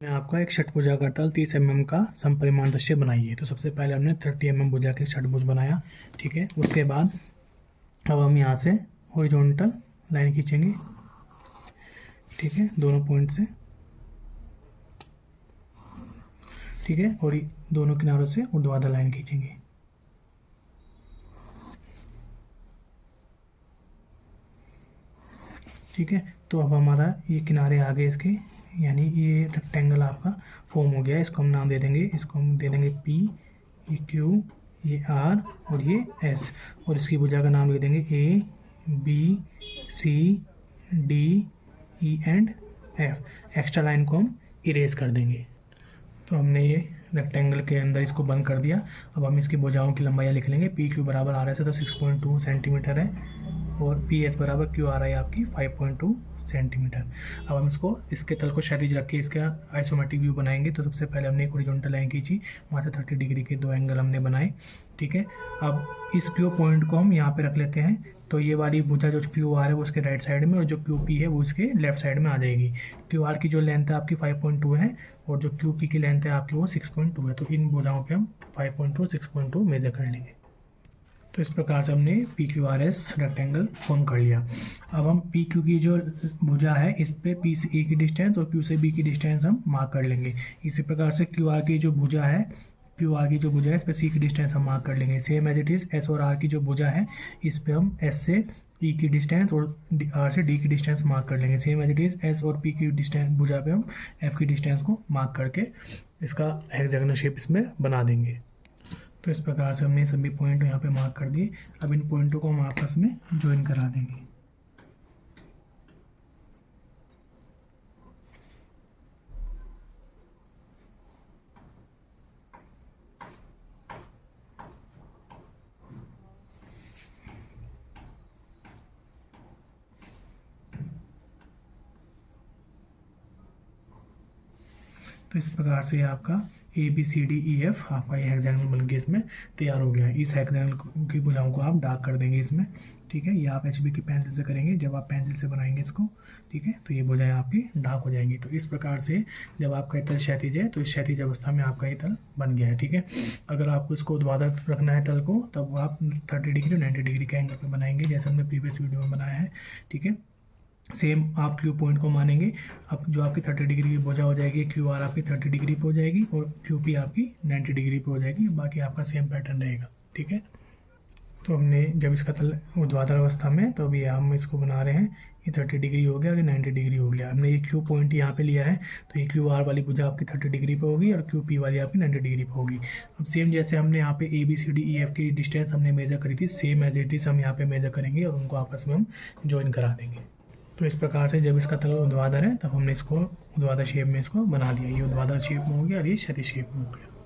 मैं आपका एक षटभुजा का तल 30 mm का समपरिमाण दृश्य बनाइए। तो सबसे पहले हमने 30 mm भुजा के षटभुज बनाया, ठीक है। उसके बाद अब हम यहाँ से हॉरिजॉन्टल लाइन खींचेंगे, ठीक है, दोनों पॉइंट से, ठीक है, और दोनों किनारों से ऊर्ध्वाधर लाइन खींचेंगे। ठीक है, तो अब हमारा ये किनारे आ गए इसके, यानी ये रेक्टेंगल आपका फॉर्म हो गया। इसको हम नाम दे देंगे, इसको हम दे देंगे P, ये Q, ये R और ये S, और इसकी भुजा का नाम दे देंगे A, B, C, D, E and F। Extra line को हम इरेज कर देंगे। तो हमने ये रेक्टेंगल के अंदर इसको बंद कर दिया। अब हम इसकी भुजाओं की लंबाई लिख लेंगे। PQ बराबर RS है तो 6.2 सेंटीमीटर है, और PS बराबर QR है आपकी 5.2 सेंटीमीटर। अब हम इसके तल को क्षैतिज रख के इसका आइसोमेट्रिक व्यू बनाएंगे। तो सबसे पहले हमने एक हॉरिजॉन्टल लाइन खींची, वहाँ से 30 डिग्री के दो एंगल हमने बनाए, ठीक है। अब इस Q पॉइंट को हम यहाँ पे रख लेते हैं। तो ये वाली भुजा जो QR है वो उसके राइट साइड में, और जो QP है वो इसके लेफ्ट साइड में आ जाएगी। QR की जो लेंथ है आपकी 5.2 है, और जो QP की लेंथ है आपकी वो 6.2 है। तो इन भुजाओं पे हम 5.2 6.2 मेजर कर लेंगे। तो इस प्रकार से हमने PQRS रेक्टेंगल फॉर्म कर लिया। अब हम PQ की जो भुजा है इस पे P से A की डिस्टेंस और Q से B की डिस्टेंस हम मार्क कर लेंगे। इसी प्रकार से QR की जो भुजा है इस पे C की डिस्टेंस हम मार्क कर लेंगे। Same as it is S और R की जो भुजा है इस पे हम S से E की डिस्टेंस और R से D की डिस्टेंस मार्क कर लेंगे। Same as it is S और P की डिस्टेंस भुजा पे हम F की डिस्टेंस को मार्क करके इसका हेक्सागोनल शेप इसमें बना देंगे। तो इस प्रकार से हमने सभी पॉइंट यहाँ पे मार्क कर दिए। अब इन पॉइंटों को हम आपस में ज्वाइन करा देंगे। तो इस प्रकार से आपका ABCDEF आपका ये हेक्सागोनल बन के इसमें तैयार हो गया है। इस हेक्सागोनल की भुजाओं को आप डार्क कर देंगे इसमें, ठीक है। ये आप HB की पेंसिल से करेंगे। जब आप पेंसिल से बनाएंगे इसको, ठीक है, तो ये भुजाएं आपकी डार्क हो जाएंगी। तो इस प्रकार से जब आपका ये तल क्षैतिज है तो इस क्षैतिज अवस्था में आपका ये तल बन गया है, ठीक है। अगर आपको इसको ऊर्ध्वाधर रखना है तल को, तब आप 30 डिग्री और 90 डिग्री के एंगल पर बनाएंगे, जैसे हमने प्रीवियस वीडियो में बनाया है, ठीक है। सेम आप Q पॉइंट को मानेंगे। अब जो आपकी 30 डिग्री की भुजा हो जाएगी, QR आपकी 30 डिग्री पे हो जाएगी और QP आपकी 90 डिग्री पे हो जाएगी। बाकी आपका सेम पैटर्न रहेगा, ठीक है। तो हमने जब इसका तल ऊर्ध्वाधर अवस्था में, तो अभी हम इसको बना रहे हैं। ये 30 डिग्री हो गया और ये 90 डिग्री हो गया। हमने ये Q पॉइंट यहाँ पे लिया है, तो ये QR वाली भुजा आपकी 30 डिग्री पे होगी और QP वाली आपकी 90 डिग्री पे होगी। अब सेम जैसे हमने यहाँ पे ABCDEF की डिस्टेंस हमने मेजर करी थी, सेम एज इट इज़ हम यहाँ पे मेजर करेंगे और उनको आपस में हम ज्वाइन करा देंगे। तो इस प्रकार से जब इसका तल ऊर्ध्वाधर है तब हमने इसको ऊर्ध्वाधर शेप में इसको बना दिया। ये ऊर्ध्वाधर शेप में हो गया और ये क्षैतिज शेप में हो गया।